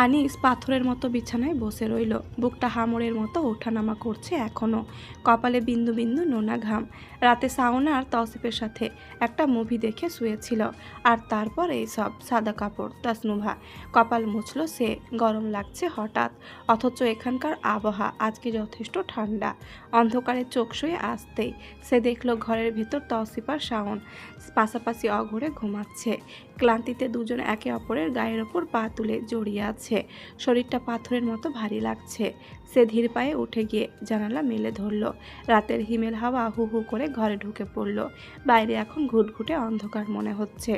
আনিস পাথরের মতো বিছানায় বসে রইল। বুকটা হামরের মতো ওঠানামা করছে এখনও। কপালে বিন্দু বিন্দু নোনা ঘাম। রাতে সাউনা আর তসিফের সাথে একটা মুভি দেখে শুয়েছিল। আর তারপর এইসব সাদা কাপড়। তাসনুভা কপাল মুছল সে। গরম লাগছে হঠাৎ, অথচ এখানকার আবহাওয়া আজকে যথেষ্ট ঠান্ডা। অন্ধকারে চোখ শুয়ে আসতেই সে দেখল ঘরের ভেতর তসিফ আর শাওন পাশাপাশি অঘরে ঘুমাচ্ছে। ক্লান্তিতে দুজন একে অপরের গায়ের ওপর পা তুলে জড়িয়ে আছে। শরীরটা পাথরের মতো ভারী লাগছে। সে ধীর পায়ে উঠে গিয়ে জানালা মেলে ধরল। রাতের হিমেল হাওয়া হু হু করে ঘরে ঢুকে পড়ল। বাইরে এখন ঘুটঘুটে অন্ধকার মনে হচ্ছে।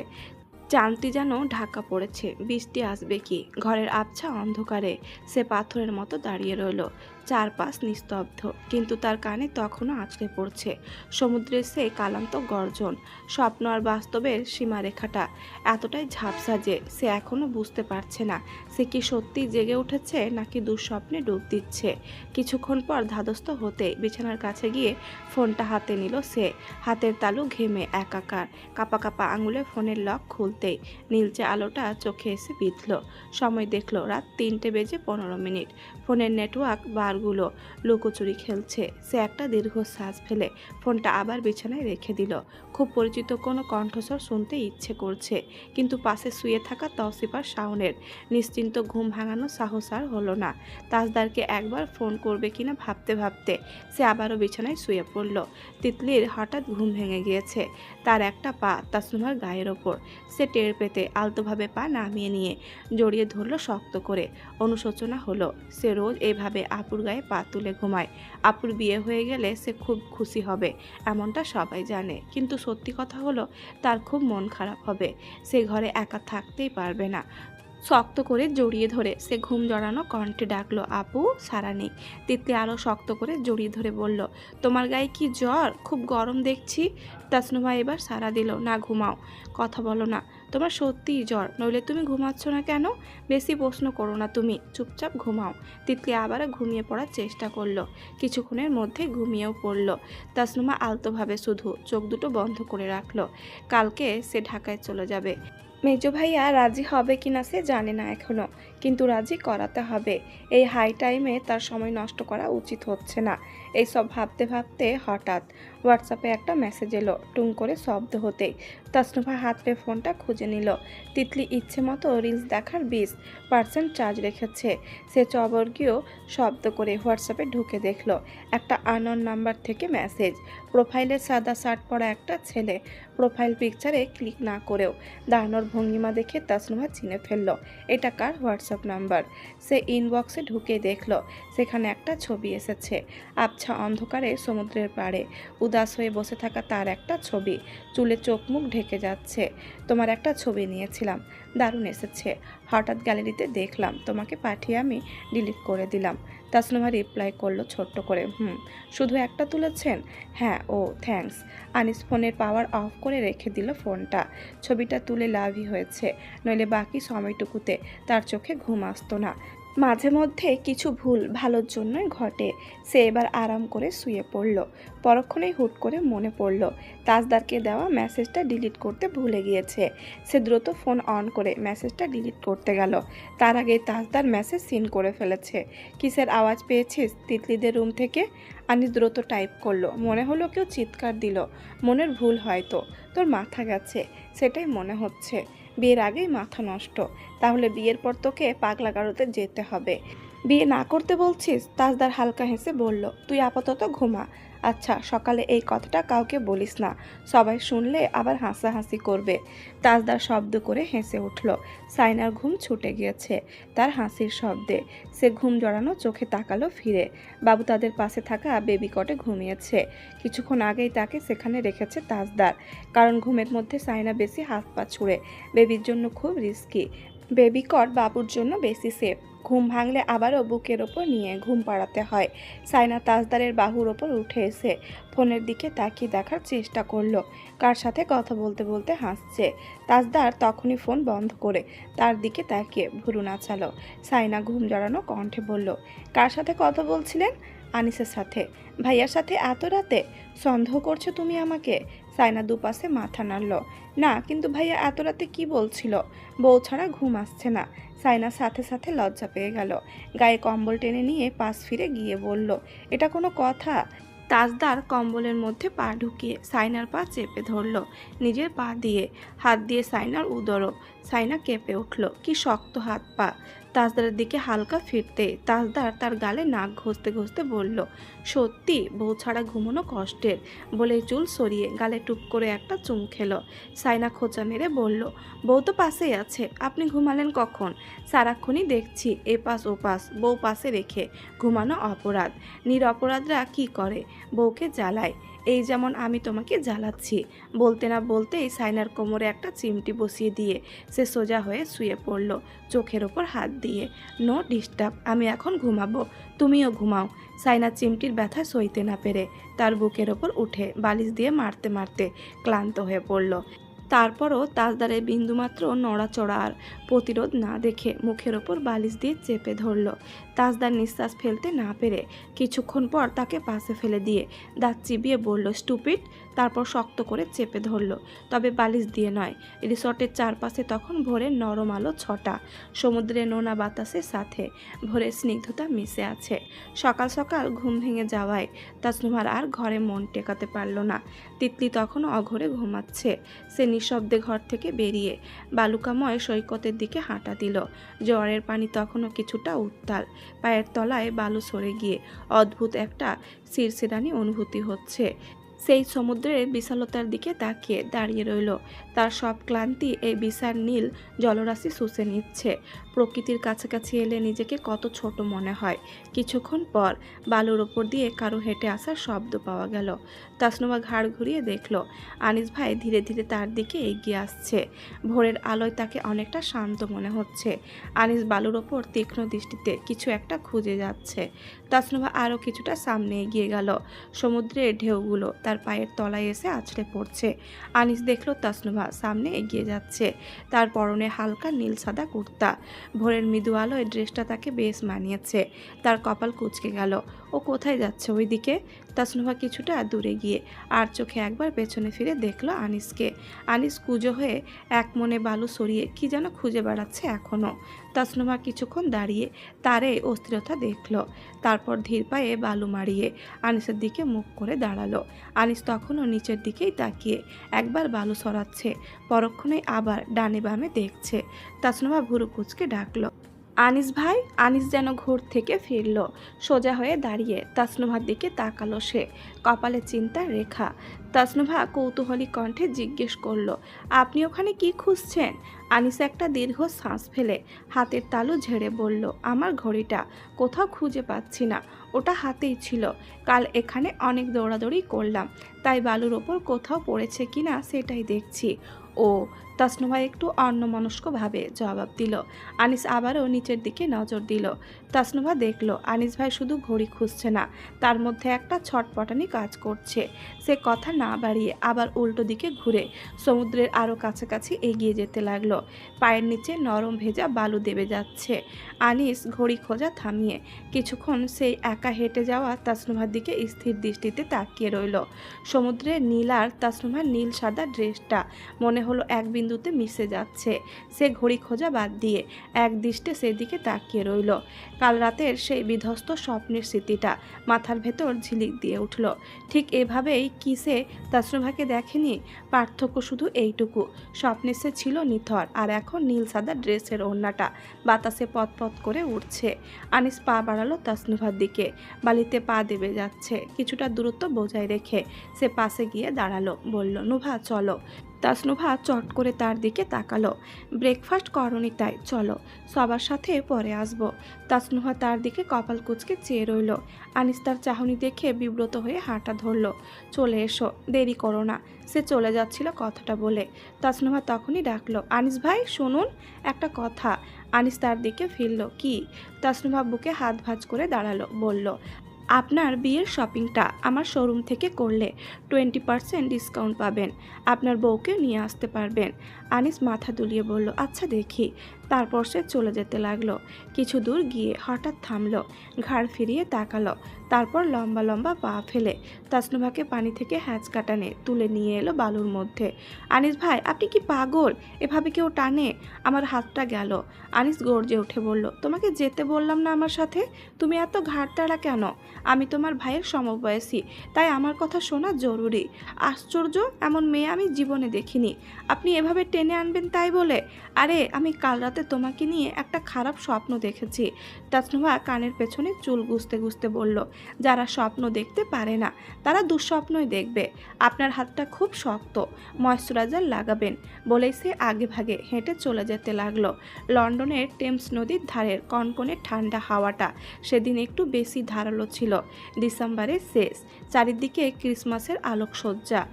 চাঁদটি যেন ঢাকা পড়েছে, বৃষ্টি আসবে কি। ঘরের আবছা অন্ধকারে সে পাথরের মতো দাঁড়িয়ে রইল। চারপাশ নিস্তব্ধ, কিন্তু তার কানে তখনও আছড়ে পড়ছে সমুদ্রের সে কালান্ত গর্জন। স্বপ্ন আর বাস্তবের সীমারেখাটা এতটাই ঝাপসা যে সে এখনও বুঝতে পারছে না সে কি সত্যি জেগে উঠেছে নাকি দুঃস্বপ্নে ডুব দিচ্ছে। কিছুক্ষণ পর ধাতস্থ হতে বিছানার কাছে গিয়ে ফোনটা হাতে নিল সে। হাতের তালু ঘেমে একাকার, কাপা কাপা আঙুলে ফোনের লক খুলতেই নীলচে আলোটা চোখে এসে বিঁধল। সময় দেখলো রাত 3:15। ফোনের নেটওয়ার্ক বারগুলো লুকোচুরি খেলছে। সে একটা দীর্ঘশ্বাস ফেলে ফোনটা আবার বিছানায় রেখে দিল। খুব পরিচিত কোনো কণ্ঠস্বর শুনতে ইচ্ছে করছে, কিন্তু পাশে শুয়ে থাকা তসিফ আর শাওনের নিশ্চিন্ত ঘুম ভাঙানো সাহস আর হলো না। তাজদারকে একবার ফোন করবে কিনা ভাবতে ভাবতে সে আবারও বিছানায় শুয়ে পড়ল। তিতলির হঠাৎ ঘুম ভেঙে গিয়েছে। তার একটা পা তাসনুভার গায়ের ওপর। সে টের পেতে আলতোভাবে পা নামিয়ে নিয়ে জড়িয়ে ধরল শক্ত করে। অনুশোচনা হলো, সে রোজ এইভাবে আপুর গায়ে পা তুলে ঘুমায়। আপুর বিয়ে হয়ে গেলে সে খুব খুশি হবে, এমনটা সবাই জানে। কিন্তু সত্যি কথা হলো, তার খুব মন খারাপ হবে। সে ঘরে একা থাকতেই পারবে না। শক্ত করে জড়িয়ে ধরে সে ঘুম জড়ানো কণ্ঠে ডাকলো, আপু। সারা নেই। তিতলি আরও শক্ত করে জড়িয়ে ধরে বলল, তোমার গায়ে কি জ্বর? খুব গরম দেখছি। তাসনুভা এবার সারা দিল, না ঘুমাও, কথা বলো না। তোমার সত্যিই জ্বর, নইলে তুমি ঘুমাচ্ছ না কেন? বেশি প্রশ্ন করো না তুমি, চুপচাপ ঘুমাও। তিতলি আবারও ঘুমিয়ে পড়ার চেষ্টা করলো। কিছুক্ষণের মধ্যে ঘুমিয়েও পড়ল। তাসনুমা আলতোভাবে শুধু চোখ দুটো বন্ধ করে রাখলো। কালকে সে ঢাকায় চলে যাবে। মেজো ভাইয়া রাজি হবে কিনা সে জানে না এখনো, কিন্তু রাজি করাতে হবে। এই হাই টাইমে তার সময় নষ্ট করা উচিত হচ্ছে না। এইসব ভাবতে ভাবতে হঠাৎ হোয়াটসঅ্যাপে একটা মেসেজ এলো। টুং করে শব্দ হতেই তাসনুভা হাতে ফোনটা খুঁজে নিল। তিতলি ইচ্ছে মতো রিলস দেখার 20% চার্জ রেখেছে। সে চবর্গীয় শব্দ করে হোয়াটসঅ্যাপে ঢুকে দেখল একটা আননোন নাম্বার থেকে মেসেজ। প্রোফাইলে সাদা শার্ট পরা একটা ছেলে। প্রোফাইল পিকচারে ক্লিক না করেও দাঁড়ানোর ভঙ্গিমা দেখে তাসনুভা চিনে ফেলল এটা কার হোয়াটসঅ্যাপ নাম্বার। সে ইনবক্সে ঢুকে দেখল সেখানে একটা ছবি এসেছে। আবছা অন্ধকারে সমুদ্রের পাড়ে উদাস হয়ে বসে থাকা তার একটা ছবি। চুলে চোখ মুখ ঢেকে যাচ্ছে। তোমার একটা ছবি নিয়েছিলাম, দারুণ এসেছে। হঠাৎ গ্যালারিতে দেখলাম, তোমাকে পাঠিয়ে আমি ডিলিট করে দিলাম। তাসনুভা রিপ্লাই করলো ছোট্ট করে, শুধু একটা তুলেছেন? হ্যাঁ। ও থ্যাঙ্কস। আনিস ফোনের পাওয়ার অফ করে রেখে দিল ফোনটা। ছবিটা তুলে লাভই হয়েছে, নইলে বাকি সময়টুকুতে তার চোখে ঘুম আসতো না। মাঝে মধ্যে কিছু ভুল ভালোর জন্যই ঘটে। সে এবার আরাম করে শুয়ে পড়ল। পরক্ষণেই হুট করে মনে পড়ল তাজদারকে দেওয়া মেসেজটা ডিলিট করতে ভুলে গিয়েছে। সে দ্রুত ফোন অন করে মেসেজটা ডিলিট করতে গেল। তার আগেই তাজদার মেসেজ সিন করে ফেলেছে। কিসের আওয়াজ পেয়েছিস? তিতলিদের রুম থেকে। আনিস দ্রুত টাইপ করলো। মনে হলো কেউ চিৎকার দিল। মনের ভুল হয়তো, তোর মাথা গেছে, সেটাই মনে হচ্ছে। বিয়ের আগেই মাথা নষ্ট, তাহলে বিয়ের পর তোকে পাগলাগারোতে যেতে হবে। বিয়ে না করতে বলছিস? তাজদার হালকা হেসে বলল, তুই আপাতত ঘুমা। আচ্ছা, সকালে এই কথাটা কাউকে বলিস না, সবাই শুনলে আবার হাসাহাসি করবে। তাজদার শব্দ করে হেসে উঠল। সাইনার ঘুম ছুটে গিয়েছে তার হাসির শব্দে। সে ঘুম জড়ানো চোখে তাকালো ফিরে। বাবু তাদের পাশে থাকা বেবি কটে ঘুমিয়েছে। কিছুক্ষণ আগেই তাকে সেখানে রেখেছে তাজদার, কারণ ঘুমের মধ্যে সাইনা বেশি হাত পা ছুঁড়ে। বেবির জন্য খুব রিস্কি। বেবি কট বাবুর জন্য বেশি সেফ। ঘুম ভাঙলে আবারও বুকের ওপর নিয়ে ঘুম পাড়াতে হয়। সাইনা তাজদারের বাহুর ওপর উঠে এসে ফোনের দিকে তাকিয়ে দেখার চেষ্টা করলো কার সাথে কথা বলতে বলতে হাসছে। তাজদার তখনই ফোন বন্ধ করে তার দিকে তাকিয়ে ভুরু নাচালো। সাইনা ঘুম জড়ানো কণ্ঠে বলল, কার সাথে কথা বলছিলেন? আনিসের সাথে। ভাইয়ার সাথে এত রাতে? সন্দেহ করছো তুমি আমাকে? সাইনা দুপাশে মাথা নাড়ল। না, কিন্তু ভাইয়া এত রাতে কি বলছিল? বউ ছাড়া ঘুম আসছে না। সাইনা সাথে সাথে লজ্জা পেয়ে গেল। গায়ে কম্বল টেনে নিয়ে পাশ ফিরে গিয়ে বলল, এটা কোনো কথা? তাজদার কম্বলের মধ্যে পা ঢুকিয়ে সাইনার পা চেপে ধরল নিজের পা দিয়ে, হাত দিয়ে সাইনার উদরও। সাইনা কেঁপে উঠল। কি শক্ত হাত পা! তাজদারের দিকে হালকা ফিরতে তাজদার তার গালে নাক ঘষতে ঘষতে বলল, সত্যি বউ ছাড়া ঘুমানো কষ্টের। বলে চুল সরিয়ে গালে টুপ করে একটা চুম খেলো। সাইনা খোঁচা মেরে বলল, বউ তো পাশেই আছে, আপনি ঘুমালেন কখন? সারাক্ষণই দেখছি এপাশ ওপাশ, বউ পাশে রেখে ঘুমানো অপরাধ। নিরপরাধরা কি করে? বউকে জ্বালায়, এই যেমন আমি তোমাকে জ্বালাচ্ছি। বলতে না বলতেই সাইনার কোমরে একটা চিমটি বসিয়ে দিয়ে সে সোজা হয়ে শুয়ে পড়ল চোখের ওপর হাত দিয়ে। নো ডিস্টার্ব, আমি এখন ঘুমাবো, তুমিও ঘুমাও। সাইনা চিমটির ব্যথা সইতে না পেরে তার বুকের ওপর উঠে বালিশ দিয়ে মারতে মারতে ক্লান্ত হয়ে পড়ল। তারপরও তাজদারের বিন্দুমাত্র নড়াচড়া আর প্রতিরোধ না দেখে মুখের ওপর বালিশ দিয়ে চেপে ধরল। তাজদার নিঃশ্বাস ফেলতে না পেরে কিছুক্ষণ পর তাকে পাশে ফেলে দিয়ে দাঁত চিবিয়ে বলল, স্টুপিড। তারপর শক্ত করে চেপে ধরল, তবে বালিশ দিয়ে নয়। রিসর্টের চারপাশে তখন ভোরের নরম আলো ছটা, সমুদ্রের নোনা বাতাসের সাথে ভোরের স্নিগ্ধতা মিশে আছে। সকাল সকাল ঘুম ভেঙে যাওয়ায় তাসনুমার আর ঘরে মন টেকাতে পারল না। তিতলি তখনও অঘরে ঘুমাচ্ছে। সে নিঃশব্দে ঘর থেকে বেরিয়ে বালুকাময় সৈকতের দিকে হাঁটা দিল। জোয়ারের পানি তখনও কিছুটা উত্তাল, পায়ের তলায় বালু সরে গিয়ে অদ্ভুত একটা শিরশিরানি অনুভূতি হচ্ছে। সেই সমুদ্রের বিশালতার দিকে তাকিয়ে দাঁড়িয়ে রইল। তার সব ক্লান্তি এই বিশাল নীল জলরাশি শুষে নিচ্ছে। প্রকৃতির কাছাকাছি এলে নিজেকে কত ছোট মনে হয়। কিছুক্ষণ পর বালুর ওপর দিয়ে কারো হেঁটে আসার শব্দ পাওয়া গেল। তাসনুমা ঘাড় ঘুরিয়ে দেখল আনিস ভাই ধীরে ধীরে তার দিকে এগিয়ে আসছে। ভোরের আলোয় তাকে অনেকটা শান্ত মনে হচ্ছে। আনিস বালুর ওপর তীক্ষ্ণ দৃষ্টিতে কিছু একটা খুঁজে যাচ্ছে। তাসনুমা আরও কিছুটা সামনে এগিয়ে গেল। সমুদ্রের ঢেউগুলো তার পায়ের তলায় এসে আছড়ে পড়ছে। আনিস দেখল তাসনুমা সামনে এগিয়ে যাচ্ছে। তার পরনে হালকা নীল সাদা কুর্তা। ভোরের মৃদু আলোয় ড্রেসটা তাকে বেশ মানিয়েছে। তার কপাল কুঁচকে গেল। ও কোথায় যাচ্ছে ওই দিকে? তাসনুমা কিছুটা দূরে গিয়ে আর চোখে একবার পেছনে ফিরে দেখল আনিসকে। আনিস কুঁজো হয়ে এক মনে বালু সরিয়ে কি যেন খুঁজে বেড়াচ্ছে এখনও। তাসনুমা কিছুক্ষণ দাঁড়িয়ে তারে অস্থিরতা দেখল। তারপর ধীর পায়ে বালু মারিয়ে আনিসের দিকে মুখ করে দাঁড়ালো। আনিস তখনও নিচের দিকেই তাকিয়ে একবার বালু সরাচ্ছে, পরক্ষণেই আবার ডানে বামে দেখছে। তাসনুমা ভুরু কুঁচকে ডাকলো, আনিস ভাই। আনিস যেন ঘোর থেকে ফিরল। সোজা হয়ে দাঁড়িয়ে তাসনুভার দিকে তাকালো সে, কপালে চিন্তার রেখা। তাসনুভা কৌতূহলী কণ্ঠে জিজ্ঞেস করলো, আপনি ওখানে কি খুঁজছেন? আনিস একটা দীর্ঘ শ্বাস ফেলে হাতের তালু ঝেড়ে বলল, আমার ঘড়িটা কোথাও খুঁজে পাচ্ছি না। ওটা হাতেই ছিল। কাল এখানে অনেক দৌড়াদৌড়ি করলাম, তাই বালুর ওপর কোথাও পড়েছে কিনা সেটাই দেখছি। ও, তাসনুভা একটু অন্যমনস্কভাবে জবাব দিল। আনিস আবারও নিচের দিকে নজর দিল। তাসনুভা দেখল আনিস ভাই শুধু ঘড়ি খুঁজছে না, তার মধ্যে একটা ছটপটানি কাজ করছে। সে কথা না বাড়িয়ে আবার উল্টো দিকে ঘুরে সমুদ্রের আরও কাছাকাছি এগিয়ে যেতে লাগলো। পায়ের নিচে নরম ভেজা বালু দেবে যাচ্ছে। আনিস ঘড়ি খোঁজা থামিয়ে কিছুক্ষণ সেই একা হেঁটে যাওয়া তাসনুভার দিকে স্থির দৃষ্টিতে তাকিয়ে রইল। সমুদ্রের নীল আর তাসনুভার নীল সাদা ড্রেসটা মনে হলো এক বিন্দুতে মিশে যাচ্ছে। সে ঘড়ি খোঁজা বাদ দিয়ে এক দৃষ্টে সেদিকে তাকিয়ে রইল। কাল রাতের সেই বিধ্বস্ত স্বপ্নের স্মৃতিটা মাথার ভেতর ঝিলিক দিয়ে উঠল। ঠিক এভাবেই কি সে তাসনুভাকে দেখেনি? পার্থক্য শুধু এইটুকু, স্বপ্নে সে ছিল নিথর, আর এখন নীল সাদা ড্রেসের ওড়নাটা বাতাসে পতপত করে উঠছে। আনিস পা বাড়ালো তাসনুভার দিকে। বালিতে পা দেবে যাচ্ছে। কিছুটা দূরত্ব বজায় রেখে সে পাশে গিয়ে দাঁড়ালো, বলল, নুভা চলো। তাসনুভা চট করে তার দিকে তাকালো। ব্রেকফাস্ট করনি তাই চলো, সবার সাথে পরে আসবো। তাসনুভা তার দিকে কপাল কুঁচকে চেয়ে রইল। আনিস তার চাহনি দেখে বিব্রত হয়ে হাঁটা ধরলো। চলে এসো, দেরি করো না। সে চলে যাচ্ছিল কথাটা বলে। তাসনুভা তখনই ডাকলো, আনিস ভাই শুনুন একটা কথা। আনিস তার দিকে ফিরল। কি? তাসনুভা বুকে হাত ভাঁজ করে দাঁড়ালো, বলল, আপনার বিয়ের শপিংটা আমার শোরুম থেকে করলে 20% ডিসকাউন্ট পাবেন। আপনার বউকে নিয়ে আসতে পারবেন। আনিস মাথা দুলিয়ে বলল, আচ্ছা দেখি। তারপর সে চলে যেতে লাগলো। কিছু দূর গিয়ে হঠাৎ থামলো, ঘাড় ফিরিয়ে তাকালো, তারপর লম্বা লম্বা পা ফেলে তাসনুভাকে পানি থেকে হ্যাঁচকা টানে তুলে নিয়ে এলো বালুর মধ্যে। আনিস ভাই, আপনি কি পাগল? এভাবে কেউ টানে? আমার হাতটা গেল। আনিস গর্জে উঠে বলল, তোমাকে যেতে বললাম না আমার সাথে? তুমি এত ঘাড়তাড়া কেন? আমি তোমার ভাইয়ের সমবয়সী, তাই আমার কথা শোনা জরুরি। আশ্চর্য, এমন মেয়ে আমি জীবনে দেখিনি। আপনি এভাবে টেনে আনবেন তাই বলে? আরে আমি কাল রাতে তোমাকে নিয়ে একটা খারাপ স্বপ্ন দেখেছি। তাসনুভা কানের পেছনে চুল গুছতে গুছতে বলল, যারা স্বপ্ন দেখতে পারে না তারা দুঃস্বপ্নই দেখবে। আপনার হাতটা খুব শক্ত, ময়শ্চারাইজার লাগাবেন। বলেই সে আগে ভাগে হেঁটে চলে যেতে লাগলো। লন্ডনের টেমস নদীর ধারের কনকনে ঠান্ডা হাওয়াটা সেদিন একটু বেশি ধারালো ছিল। ডিসেম্বরের শেষ, চারিদিকে ক্রিসমাসের আলোকসজ্জা।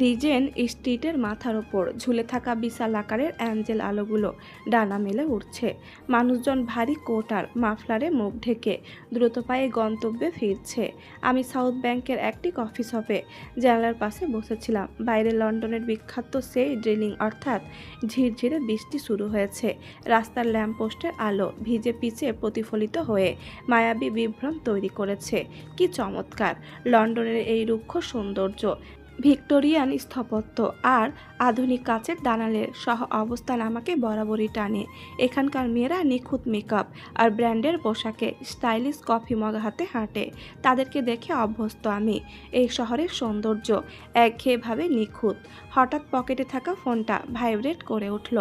রিজেন স্ট্রিটের মাথার ওপর ঝুলে থাকা বিশাল আকারের অ্যাঞ্জেল আলোগুলো ডানা মেলে উঠছে। মানুষজন ভারী কোট আর মাফলারে মুখ ঢেকে দ্রুত পায়ে গন্তব্যে ফিরছে। আমি সাউথ ব্যাংকের একটি কফি শপে জানালার পাশে বসেছিলাম। বাইরে লন্ডনের বিখ্যাত সেই ড্রিলিং অর্থাৎ ঝিরঝিরে বৃষ্টি শুরু হয়েছে। রাস্তার ল্যাম্পপোস্টের আলো ভিজে পিচে প্রতিফলিত হয়ে মায়াবী বিভ্রম তৈরি করেছে। কি চমৎকার লন্ডনের এই রুক্ষ সৌন্দর্য! ভিক্টোরিয়ান স্থাপত্য আর আধুনিক কাচের দালানের সহ অবস্থান আমাকে বরাবরই টানে। এখানকার মেয়েরা নিখুঁত মেকআপ আর ব্র্যান্ডের পোশাকে স্টাইলিশ কফি মগ হাতে হাঁটে। তাদেরকে দেখে অভ্যস্ত আমি। এই শহরের সৌন্দর্য একঘেয়েভাবে নিখুঁত। হঠাৎ পকেটে থাকা ফোনটা ভাইব্রেট করে উঠল।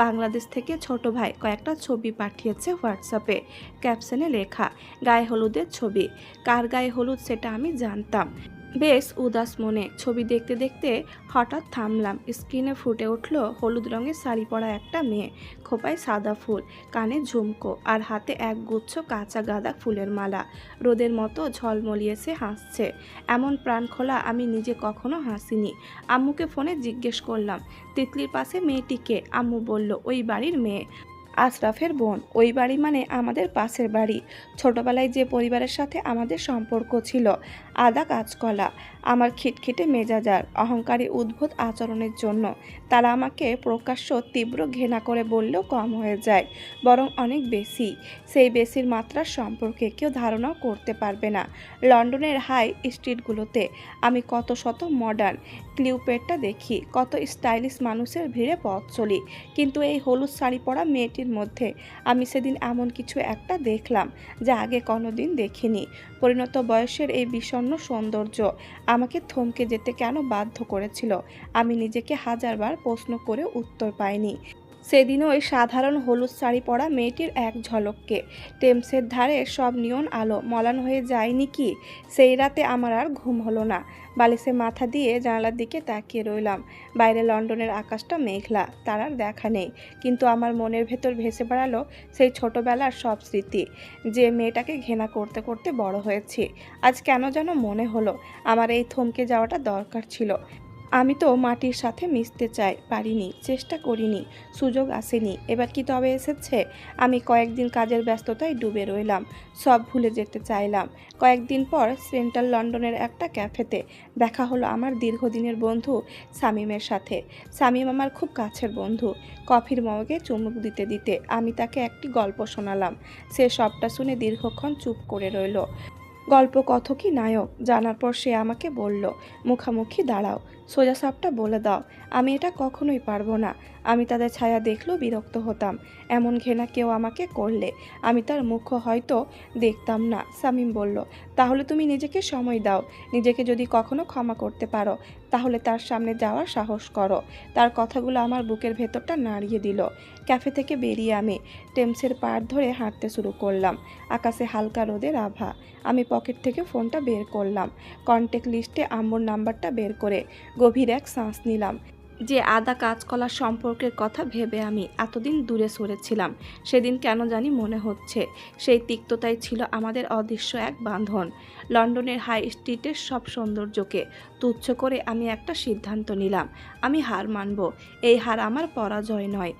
বাংলাদেশ থেকে ছোট ভাই কয়েকটা ছবি পাঠিয়েছে হোয়াটসঅ্যাপে। ক্যাপশনে লেখা, গায়ে হলুদের ছবি। কার গায়ে হলুদ সেটা আমি জানতাম। বেশ উদাস মনে ছবি দেখতে দেখতে হঠাৎ থামলাম। স্ক্রিনে ফুটে উঠল হলুদ রঙের শাড়ি পরা একটা মেয়ে, খোপায় সাদা ফুল, কানে ঝুমকো আর হাতে এক গুচ্ছ কাঁচা গাঁদা ফুলের মালা। রোদের মতো ঝলমলিয়ে সে হাসছে। এমন প্রাণ খোলা আমি নিজে কখনো হাসিনি। আম্মুকে ফোনে জিজ্ঞেস করলাম, তিতলির পাশে মেয়েটিকে? আম্মু বলল, ওই বাড়ির মেয়ে, আশরাফের বোন। ওই বাড়ি মানে আমাদের পাশের বাড়ি। ছোটবেলায় যে পরিবারের সাথে আমাদের সম্পর্ক ছিল, আদা কাঁচকলা। আমার খিটখিটে মেজাজার অহংকারী উদ্ভুত আচরণের জন্য তারা আমাকে প্রকাশ্য তীব্র ঘৃণা করে বললেও কম হয়ে যায়, বরং অনেক বেশি। সেই বেশির মাত্রার সম্পর্কে কেউ ধারণাও করতে পারবে না। লন্ডনের হাই স্ট্রিটগুলোতে আমি কত শত মডার্ন ক্লিউপেটটা দেখি, কত স্টাইলিশ মানুষের ভিড়ে পথ চলি, কিন্তু এই হলুদ শাড়ি পরা মেয়েটির মধ্যে আমি সেদিন এমন কিছু একটা দেখলাম যা আগে কোনোদিন দেখিনি। পরিণত বয়সের এই বিষণ্ণ সৌন্দর্য আমাকে থমকে যেতে কেন বাধ্য করেছিল, আমি নিজেকে হাজারবার প্রশ্ন করে উত্তর পাইনি। সেদিনও ওই সাধারণ হলুদ শাড়ি পরা মেয়েটির এক ঝলককে টেমসের ধারে সব নিয়ন আলো মলান হয়ে যায়নি কি? সেই রাতে আমার আর ঘুম হলো না। বালিশে মাথা দিয়ে জানালার দিকে তাকিয়ে রইলাম। বাইরে লন্ডনের আকাশটা মেঘলা, তার আর দেখা নেই, কিন্তু আমার মনের ভেতর ভেসে বেড়ালো সেই ছোটবেলার সব স্মৃতি। যে মেয়েটাকে ঘৃণা করতে করতে বড় হয়েছি, আজ কেন যেন মনে হলো আমার এই থমকে যাওয়াটা দরকার ছিল। আমি তো মাটির সাথে মিশতে চাই, পারিনি, চেষ্টা করিনি, সুযোগ আসেনি। এবার কি তবে এসেছে? আমি কয়েকদিন কাজের ব্যস্ততায় ডুবে রইলাম, সব ভুলে যেতে চাইলাম। কয়েকদিন পর সেন্ট্রাল লন্ডনের একটা ক্যাফেতে দেখা হলো আমার দীর্ঘদিনের বন্ধু শামীমের সাথে। শামীম আমার খুব কাছের বন্ধু। কফির মগে চুমুক দিতে দিতে আমি তাকে একটি গল্প শোনালাম। সে সবটা শুনে দীর্ঘক্ষণ চুপ করে রইল। গল্প কথকই নায়ক জানার পর সে আমাকে বলল, মুখামুখি দাঁড়াও, সোজাসাপটা বলে দাও। আমি এটা কখনোই পারবো না। আমি তাদের ছায়া দেখলেও বিরক্ত হতাম। এমন ঘৃণা কেউ আমাকে করলে আমি তার মুখও হয়তো দেখতাম না। শামীম বলল, তাহলে তুমি নিজেকে সময় দাও। নিজেকে যদি কখনো ক্ষমা করতে পারো তাহলে তার সামনে যাওয়ার সাহস করো। তার কথাগুলো আমার বুকের ভেতরটা নাড়িয়ে দিল। ক্যাফে থেকে বেরিয়ে আমি টেমসের পাড় ধরে হাঁটতে শুরু করলাম। আকাশে হালকা রোদের আভা। আমি পকেট থেকে ফোনটা বের করলাম। কন্ট্যাক্ট লিস্টে আম্মুর নাম্বারটা বের করে গভীর এক শ্বাস নিলাম। যে আদা কাঁচকলার সম্পর্কের কথা ভেবে আমি এতদিন দূরে সরেছিলাম, সেদিন কেন জানি মনে হচ্ছে সেই তিক্ততাই ছিল আমাদের অদৃশ্য এক বাঁধন। লন্ডনের হাই স্ট্রিটের সব সৌন্দর্যকে তুচ্ছ করে আমি একটা সিদ্ধান্ত নিলাম, আমি হার মানব। এই হার আমার পরাজয় নয়,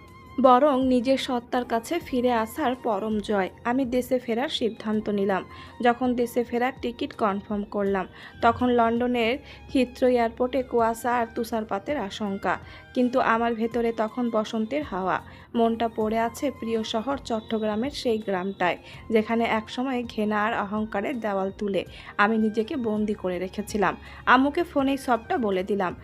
বরং নিজের সত্তার কাছে ফিরে আসার পরম জয়। আমি দেশে ফেরার সিদ্ধান্ত নিলাম। যখন দেশে ফেরার টিকিট কনফার্ম করলাম, তখন লন্ডনের হিথ্রো এয়ারপোর্টে কুয়াশা আর তুষারপাতের আশঙ্কা, কিন্তু আমার ভেতরে তখন বসন্তের হাওয়া। মনটা পড়ে আছে প্রিয় শহর চট্টগ্রামের সেই গ্রামটায়, যেখানে একসময় ঘৃণা আর অহংকারের দেওয়াল তুলে আমি নিজেকে বন্দি করে রেখেছিলাম। আম্মুকে ফোনেই সবটা বলে দিলাম।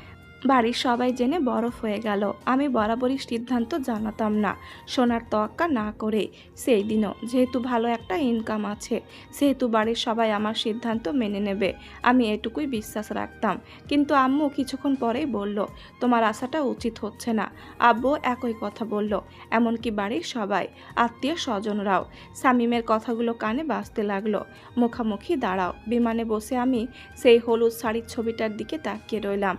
বাড়ির সবাই জেনে বরফ হয়ে গেল। আমি বরাবরই সিদ্ধান্ত জানাতাম না, শোনার তোয়াক্কা না করে। সেই দিনও যেহেতু ভালো একটা ইনকাম আছে, সেহেতু বাড়ির সবাই আমার সিদ্ধান্ত মেনে নেবে, আমি এটুকুই বিশ্বাস রাখতাম। কিন্তু আম্মু কিছুক্ষণ পরেই বলল, তোমার আশাটা উচিত হচ্ছে না। আব্বু একই কথা বলল, এমনকি বাড়ির সবাই, আত্মীয় স্বজনরাও। শামীমের কথাগুলো কানে বাজতে লাগলো। মুখামুখি দাঁড়াও। বিমানে বসে আমি সেই হলুদ শাড়ির ছবিটার দিকে তাকিয়ে রইলাম।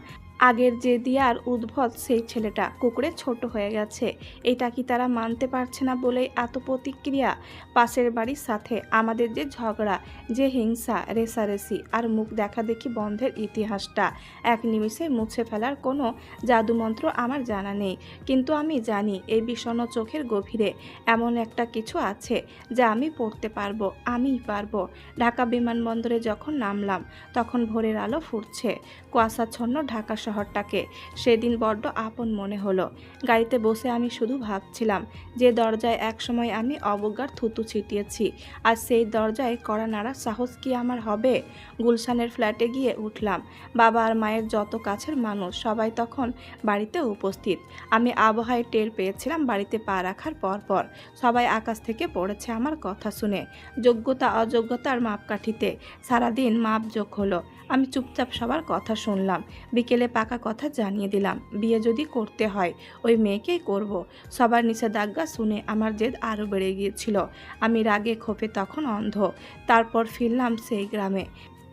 আগের যে দিয়ার উদ্ভট সেই ছেলেটা কুকুরে ছোট হয়ে গেছে, এটা কি তারা মানতে পারছে না বলেই এত প্রতিক্রিয়া? পাশের বাড়ির সাথে আমাদের যে ঝগড়া, যে হিংসা, রেষারেষি আর মুখ দেখাদেখি বন্ধের ইতিহাসটা এক নিমিষে মুছে ফেলার কোনো জাদুমন্ত্র আমার জানা নেই। কিন্তু আমি জানি এই বিষণ্ণ চোখের গভীরে এমন একটা কিছু আছে যা আমি পড়তে পারবো, আমিই পারবো। ঢাকা বিমানবন্দরে যখন নামলাম, তখন ভোরের আলো ফুটছে। কুয়াশাচ্ছন্ন ঢাকা শহরটাকে সেদিন বড্ড আপন মনে হলো। গাড়িতে বসে আমি শুধু ভাবছিলাম, যে দরজায় একসময় আমি অবজ্ঞার থুতু ছিটিয়েছি, আর সেই দরজায় কড়া নাড়ার সাহস কি আমার হবে? গুলশানের ফ্ল্যাটে গিয়ে উঠলাম। বাবা আর মায়ের যত কাছের মানুষ সবাই তখন বাড়িতে উপস্থিত। আমি আবহাওয়ায় টের পেয়েছিলাম বাড়িতে পা রাখার পরপর। সবাই আকাশ থেকে পড়েছে আমার কথা শুনে। যোগ্যতা অযোগ্যতার মাপকাঠিতে সারাদিন মাপজোক হলো। আমি চুপচাপ সবার কথা শুনলাম। বিকেলে পাকা কথা জানিয়ে দিলাম, বিয়ে যদি করতে হয় ওই মেয়েকেই করব। সবার নিষেধাজ্ঞা শুনে আমার জেদ আরও বেড়ে গিয়েছিল। আমি রাগে ক্ষোভে তখন অন্ধ। তারপর ফিরলাম সেই গ্রামে।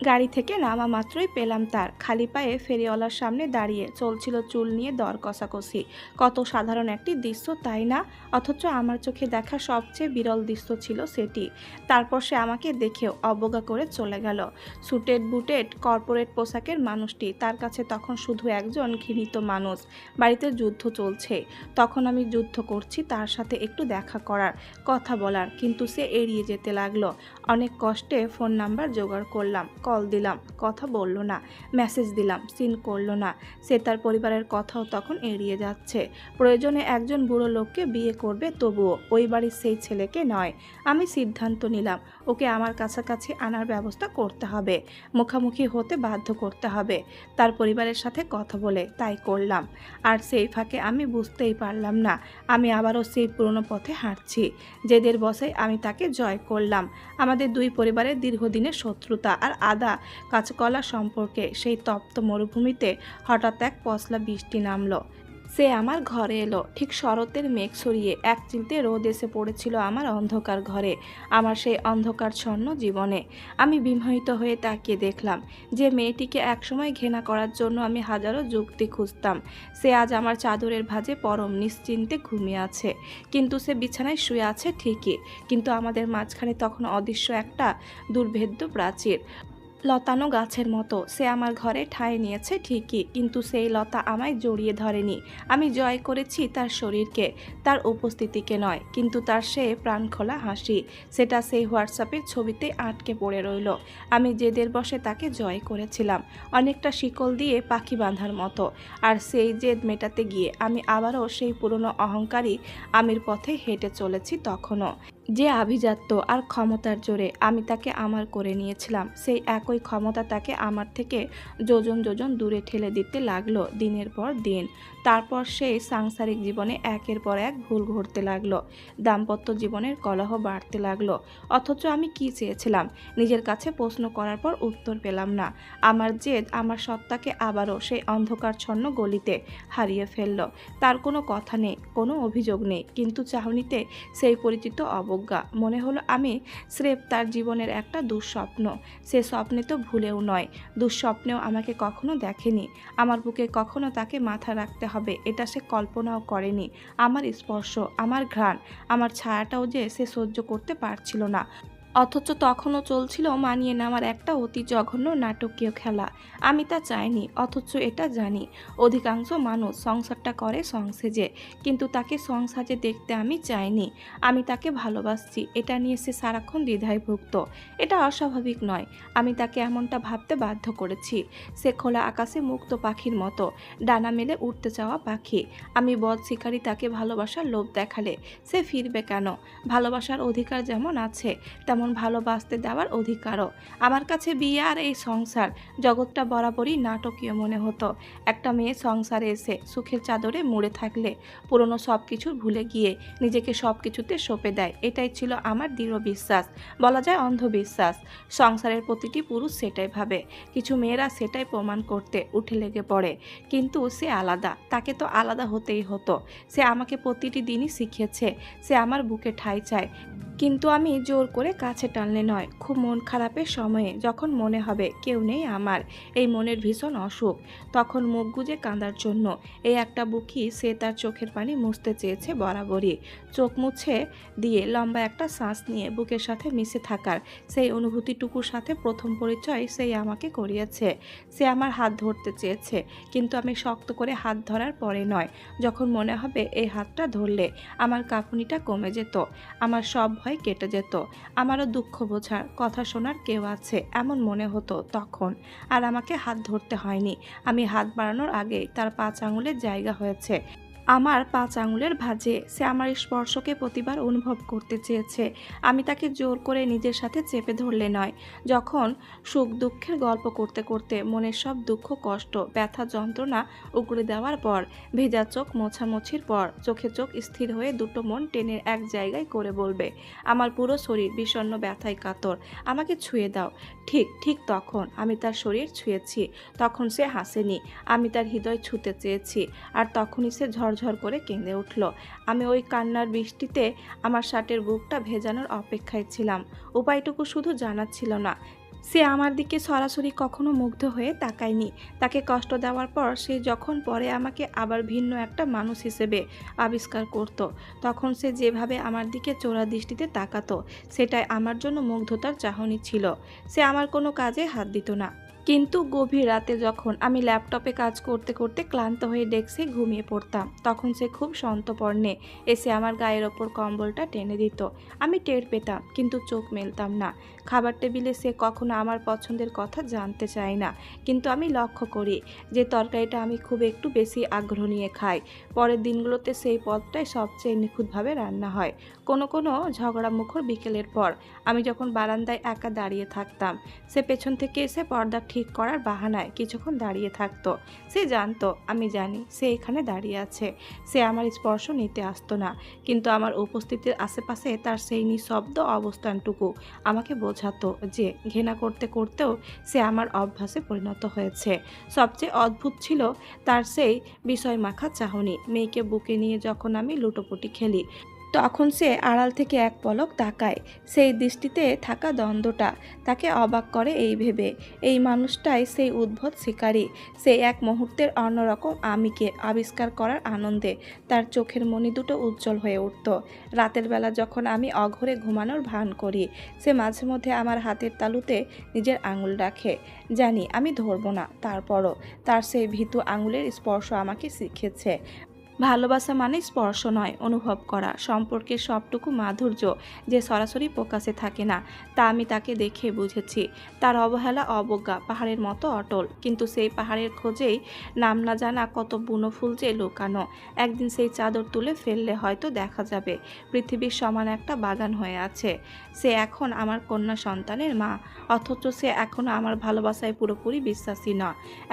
গাড়ি থেকে নামা মাত্রই পেলাম তার খালি পায়ে ফেরিওয়ালার সামনে দাঁড়িয়ে চলছিল চুল নিয়ে দর কষাকষি। কত সাধারণ একটি দৃশ্য, তাই না? অথচ আমার চোখে দেখা সবচেয়ে বিরল দৃশ্য ছিল সেটি। তারপর সে আমাকে দেখেও অবজ্ঞা করে চলে গেল। সুটেড বুটেড কর্পোরেট পোশাকের মানুষটি তার কাছে তখন শুধু একজন ঘৃণিত মানুষ। বাড়িতে যুদ্ধ চলছে, তখন আমি যুদ্ধ করছি তার সাথে একটু দেখা করার, কথা বলার, কিন্তু সে এড়িয়ে যেতে লাগলো। অনেক কষ্টে ফোন নাম্বার জোগাড় করলাম, কল দিলাম, কথা বলল না। মেসেজ দিলাম, সিন করলো না। সে তার পরিবারের কথাও তখন এড়িয়ে যাচ্ছে। প্রয়োজনে একজন বুড়ো লোককে বিয়ে করবে, তবুও ওই বাড়ির সেই ছেলেকে নয়। আমি সিদ্ধান্ত নিলাম, ওকে আমার কাছাকাছি আনার ব্যবস্থা করতে হবে, মুখামুখি হতে বাধ্য করতে হবে তার পরিবারের সাথে কথা বলে। তাই করলাম। আর সেই ফাঁকে আমি বুঝতেই পারলাম না আমি আবারও সেই পুরনো পথে হাঁটছি। জেদের বসে আমি তাকে জয় করলাম। আমাদের দুই পরিবারের দীর্ঘদিনের শত্রুতা আর আদা কাঁচকলা সম্পর্কে সেই তপ্ত মরুভূমিতে হঠাৎ এক পশলা বৃষ্টি নামলো। সে আমার ঘরে এলো ঠিক শরতের মেঘ ছড়িয়ে। এক চিলতে রোদ এসে পড়েছিল আমার অন্ধকার ঘরে, আমার সেই অন্ধকারচ্ছন্ন জীবনে। আমি বিমোহিত হয়ে তাকিয়ে দেখলাম যে মেয়েটিকে একসময় ঘৃণা করার জন্য আমি হাজারো যুক্তি খুঁজতাম, সে আজ আমার চাদরের ভাঁজে পরম নিশ্চিন্তে ঘুমিয়ে আছে। কিন্তু সে বিছানায় শুয়ে আছে ঠিকই, কিন্তু আমাদের মাঝখানে তখন অদৃশ্য একটা দুর্ভেদ্য প্রাচীর, লতানো গাছের মতো। সে আমার ঘরে ঠাঁই নিয়েছে ঠিকই, কিন্তু সেই লতা আমায় জড়িয়ে ধরেনি। আমি জয় করেছি তার শরীরকে, তার উপস্থিতিকে নয়। কিন্তু তার সে প্রাণখোলা হাসি, সেটা সেই হোয়াটসঅ্যাপের ছবিতে আটকে পড়ে রইল। আমি জেদের বশে তাকে জয় করেছিলাম, অনেকটা শিকল দিয়ে পাখি বাঁধার মতো। আর সেই জেদ মেটাতে গিয়ে আমি আবারও সেই পুরনো অহংকারী আমির পথে হেঁটে চলেছি। তখনও যে আভিজাত্য আর ক্ষমতার জোরে আমি তাকে আমার করে নিয়েছিলাম, সেই একই ক্ষমতা তাকে আমার থেকে যোজন যোজন দূরে ঠেলে দিতে লাগলো দিনের পর দিন। তারপর সেই সাংসারিক জীবনে একের পর এক ভুল ঘটতে লাগলো, দাম্পত্য জীবনের কলহ বাড়তে লাগলো। অথচ আমি কি চেয়েছিলাম নিজের কাছে প্রশ্ন করার পর উত্তর পেলাম না। আমার জেদ আমার সত্তাকে আবারও সেই অন্ধকারচ্ছন্ন গলিতে হারিয়ে ফেলল। তার কোনো কথা নেই, কোনো অভিযোগ নেই, কিন্তু চাহনিতে সেই পরিচিত অবজ্ঞা। মনে হলো আমি স্রেফ তার জীবনের একটা দুঃস্বপ্ন। সে স্বপ্নে তো ভুলেও নয়, দুঃস্বপ্নেও আমাকে কখনো দেখেনি। আমার বুকে কখনো তাকে মাথা রাখতে হবে এটা সে কল্পনাও করেনি। আমার স্পর্শ, আমার ঘ্রাণ, আমার ছায়াটাও যে সে সহ্য করতে পারছিল না। অথচ তখনও চলছিল মানিয়ে নেওয়ার একটা অতি জঘন্য নাটকীয় খেলা। আমি তা চাইনি, অথচ এটা জানি। অধিকাংশ মানুষ সংসারটা করে সংসেজে, কিন্তু তাকে সংসাজে দেখতে আমি চাইনি। আমি তাকে ভালোবাসছি, এটা নিয়ে সে সারাক্ষণ দ্বিধায় ভুগত। এটা অস্বাভাবিক নয়, আমি তাকে এমনটা ভাবতে বাধ্য করেছি। সে খোলা আকাশে মুক্ত পাখির মতো, ডানা মেলে উঠতে চাওয়া পাখি। আমি বদ শিকারী তাকে ভালোবাসার লোভ দেখালে সে ফিরবে কেন? ভালোবাসার অধিকার যেমন আছে, তেমন ভালোবাসতে দেওয়ার অধিকারও। আমার কাছে বিয়ে আর এই সংসার জগৎটা বরাবরই নাটকীয় মনে হতো। একটা মেয়ে সংসারে এসে সুখের চাদরে মুড়ে থাকলে পুরনো সব কিছু ভুলে গিয়ে নিজেকে সব কিছুতে সঁপে দেয়, এটাই ছিল আমার দৃঢ় বিশ্বাস, বলা যায় অন্ধবিশ্বাস। সংসারের প্রতিটি পুরুষ সেটাই ভাবে, কিছু মেয়েরা সেটাই প্রমাণ করতে উঠে লেগে পড়ে। কিন্তু সে আলাদা, তাকে তো আলাদা হতেই হতো। সে আমাকে প্রতিটি দিনই শিখিয়েছে সে আমার বুকে ঠাঁই চায়, কিন্তু আমি জোর করে কাছে টানলে নয়। খুব মন খারাপের সময়ে, যখন মনে হবে কেউ নেই আমার, এই মনের ভীষণ অসুখ, তখন মুখ গুজে কাঁদার জন্য এই একটা বুকই সে তার চোখের পানি মুছতে চেয়েছে বরাবরই। চোখ মুছে দিয়ে লম্বা একটা শ্বাস নিয়ে বুকের সাথে মিশে থাকার সেই অনুভূতিটুকুর সাথে প্রথম পরিচয় সেই আমাকে করিয়েছে। সে আমার হাত ধরতে চেয়েছে, কিন্তু আমি শক্ত করে হাত ধরার পরে নয়, যখন মনে হবে এই হাতটা ধরলে আমার কাঁপুনিটা কমে যেত, আমার সব ভয় কেটে যেত, আমারও দুঃখ বোঝার, কথা শোনার কেউ আছে এমন মনে হতো তখন। আর আমাকে হাত ধরতে হয়নি, আমি হাত বাড়ানোর আগেই তার 5 আঙুলের জায়গা হয়েছে আমার 5 আঙুলের ভাঁজে। সে আমার স্পর্শকে প্রতিবার অনুভব করতে চেয়েছে। আমি তাকে জোর করে নিজের সাথে চেপে ধরলে নয়, যখন সুখ দুঃখের গল্প করতে করতে মনের সব দুঃখ কষ্ট ব্যথা যন্ত্রণা উগড়ে দেওয়ার পর, ভেজা চোখ মোছামুছির পর চোখে চোখ স্থির হয়ে দুটো মন টেনে এক জায়গায় করে বলবে, আমার পুরো শরীর বিষণ্ণ ব্যথায় কাতর, আমাকে ছুঁয়ে দাও। ঠিক ঠিক তখন আমি তার শরীর ছুঁয়েছি, তখন সে হাসেনি, আমি তার হৃদয় ছুঁতে চেয়েছি, আর তখনই সে ঝরঝর করে কেঁদে উঠল। আমি ওই কান্নার বৃষ্টিতে আমার শার্টের বুকটা ভেজানোর অপেক্ষায় ছিলাম। উপায়টুকু শুধু জানা ছিল না, সে আমার দিকে সরাসরি কখনো মুগ্ধ হয়ে তাকায়নি। তাকে কষ্ট দেওয়ার পর সে যখন পরে আমাকে আবার ভিন্ন একটা মানুষ হিসেবে আবিষ্কার করত, তখন সে যেভাবে আমার দিকে চোরা দৃষ্টিতে তাকাতো, সেটাই আমার জন্য মুগ্ধতার চাহনি ছিল। সে আমার কোনো কাজে হাত দিত না, কিন্তু গভীর রাতে যখন আমি ল্যাপটপে কাজ করতে করতে ক্লান্ত হয়ে ডেস্কে ঘুমিয়ে পড়তাম, তখন সে খুব সন্তর্পণে এসে আমার গায়ের ওপর কম্বলটা টেনে দিত। আমি টের পেতাম, কিন্তু চোখ মেলতাম না। খাবার টেবিলে সে কখনো আমার পছন্দের কথা জানতে চায় না, কিন্তু আমি লক্ষ্য করি যে তরকারিটা আমি খুব একটু বেশি আগ্রহ নিয়ে খাই। পরের দিনগুলোতে সেই পদটাই সবচেয়ে নিখুঁতভাবে রান্না হয়। কোনো কোনো ঝগড়ামুখর বিকেলের পর আমি যখন বারান্দায় একা দাঁড়িয়ে থাকতাম, সে পেছন থেকে এসে পর্দা ঠিক করার বাহানায় কিছুক্ষণ দাঁড়িয়ে থাকতো। সে জানতো আমি জানি সে এখানে দাঁড়িয়ে আছে। সে আমার স্পর্শ নিতে আসতো না, কিন্তু আমার উপস্থিতির আশেপাশে তার সেই নিঃশব্দ অবস্থানটুকু আমাকে বোঝাতো যে ঘৃণা করতে করতেও সে আমার অভ্যাসে পরিণত হয়েছে। সবচেয়ে অদ্ভুত ছিল তার সেই বিষয় মাখা চাহনি। মেয়েকে বুকে নিয়ে যখন আমি লুটোপুটি খেলি, তখন সে আড়াল থেকে এক পলক তাকায়। সেই দৃষ্টিতে থাকা দ্বন্দ্বটা তাকে অবাক করে এই ভেবে, এই মানুষটাই সেই উদ্ভট শিকারী। সেই এক মুহূর্তের অন্যরকম আমিকে আবিষ্কার করার আনন্দে তার চোখের মণি দুটো উজ্জ্বল হয়ে উঠত। রাতের বেলা যখন আমি অঘরে ঘুমানোর ভান করি, সে মাঝে মধ্যে আমার হাতের তালুতে নিজের আঙুল রাখে। জানি আমি ধরবো না, তারপরও তার সেই ভীতু আঙুলের স্পর্শ আমাকে শিখিয়েছে ভালোবাসা মানে স্পর্শ নয়, অনুভব করা। সম্পর্কের সবটুকু মাধুর্য যে সরাসরি প্রকাশে থাকে না, তা আমি তাকে দেখে বুঝেছি। তার অবহেলা অবজ্ঞা পাহাড়ের মতো অটল, কিন্তু সেই পাহাড়ের খোঁজেই নাম না জানা কত বুনো ফুল যে লুকানো। একদিন সেই চাদর তুলে ফেললে হয়তো দেখা যাবে পৃথিবীর সমান একটা বাগান হয়ে আছে। সে এখন আমার কন্যা সন্তানের মা, অথচ সে এখনও আমার ভালোবাসায় পুরোপুরি বিশ্বাসী না।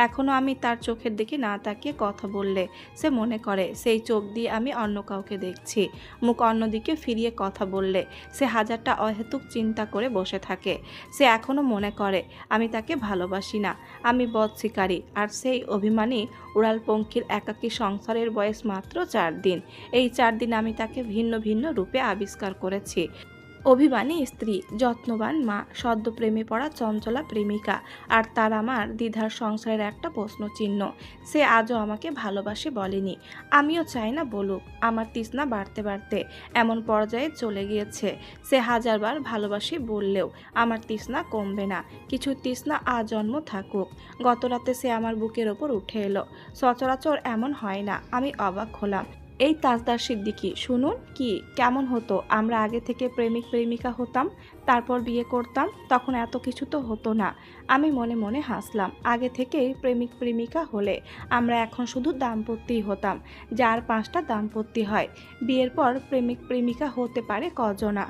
এখনও আমি তার চোখের দিকে না তাকিয়ে কথা বললে সে মনে করে সেই চোখ দিয়ে আমি অন্য কাউকে দেখছি। মুখ অন্যদিকে ফিরিয়ে কথা বললে সে হাজারটা অহেতুক চিন্তা করে বসে থাকে। সে এখনও মনে করে আমি তাকে ভালোবাসি না, আমি বদ শিকারী। আর সেই অভিমানী উড়ালপঙ্খীর একাকী সংসারের বয়স মাত্র 4 দিন। এই 4 দিন আমি তাকে ভিন্ন ভিন্ন রূপে আবিষ্কার করেছি। অভিমানী স্ত্রী, যত্নবান মা, সদ্য প্রেমে পড়া চঞ্চলা প্রেমিকা, আর তার আমার দ্বিধার সংসারের একটা প্রশ্নচিহ্ন। সে আজও আমাকে ভালোবাসে বলেনি, আমিও চাই না বলুক। আমার তৃষ্ণা বাড়তে বাড়তে এমন পর্যায়ে চলে গিয়েছে, সে হাজারবার ভালোবাসি বললেও আমার তৃষ্ণা কমবে না। কিছু তৃষ্ণা আজন্ম থাকুক। গতরাতে সে আমার বুকের ওপর উঠে এলো। সচরাচর এমন হয় না। আমি অবাক হলাম। এই তাজদার সিদ্দিকী, শুনুন, কি কেমন হতো আমরা আগে থেকে প্রেমিক প্রেমিকা হতাম, তারপর বিয়ে করতাম, তখন এত কিছু তো হতো না। আমি মনে মনে হাসলাম। আগে থেকেই প্রেমিক প্রেমিকা হলে আমরা এখন শুধু দাম্পত্যই হতাম। যার 5টা দাম্পত্য হয়, বিয়ের পর প্রেমিক প্রেমিকা হতে পারে কজনা?